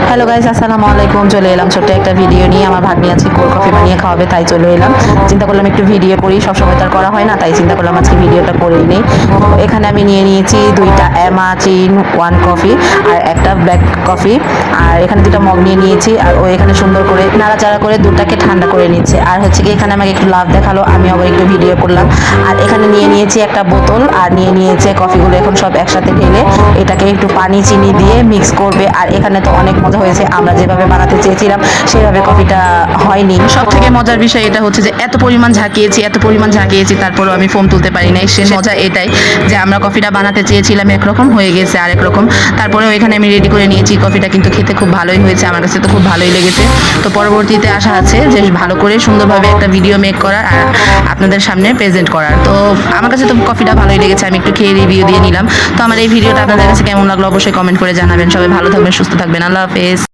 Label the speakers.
Speaker 1: Hello guys, আসসালামু আলাইকুম। চলে এলাম ছোট্ট একটা ভিডিও নিয়ে। আমার ভাগ্নি আছে কোল্ড কফি বানিয়ে খাওয়াবে, তাই চলে এলাম। চিন্তা করলাম একটু ভিডিও করি, সবসময় তার করা হয় না, তাই চিন্তা করলাম আজকে ভিডিওটা করেই নেই। এখানে আমি নিয়ে নিয়েছি 2টা অ্যামাচিন 1 কফি আর একটা ব্ল্যাক কফি, আর এখানে 2টা মগ নিয়ে নিয়েছি। আর ও এখানে সুন্দর করে নাড়াচাড়া করে দুধটাকে ঠান্ডা করে নিচ্ছে। আর হচ্ছে কি এখানে আমাকে একটু লাভ দেখালো, আমি আবার একটু ভিডিও করলাম। আর এখানে নিয়ে নিয়েছি একটা বোতল, আর নিয়ে নিয়েছে কফিগুলো এখন সব একসাথে ঢেলে এটাকে একটু পানি চিনি দিয়ে মিক্স করবে। আর এখানে তো অনেক মজা হয়েছে, আমরা যেভাবে বানাতে চেয়েছিলাম সেভাবে কফিটা হয়নি। সব থেকে মজার বিষয় এটা হচ্ছে যে এত পরিমাণ ঝাঁকিয়েছি, তারপরেও আমি ফোম তুলতে পারি নাই। শেষ মজা এটাই যে আমরা কফিটা বানাতে চেয়েছিলাম একরকম, হয়ে গেছে আরেক রকম। তারপরেও এখানে আমি রেডি করে নিয়েছি কফিটা, কিন্তু খেতে খুব ভালোই হয়েছে, আমার কাছে তো খুব ভালোই লেগেছে। তো পরবর্তীতে আশা আছে যে ভালো করে সুন্দরভাবে একটা ভিডিও মেক করার আর আপনাদের সামনে প্রেজেন্ট করার। তো আমার কাছে তো কফিটা ভালোই লেগেছে, আমি একটু খেয়ে রিভিউ দিয়ে নিলাম। তো আমার এই ভিডিওটা আপনাদের কাছে কেমন লাগলো অবশ্যই কমেন্ট করে জানাবেন। সবাই ভালো থাকবেন, সুস্থ থাকবেন। আল্লাহ হাফেজ।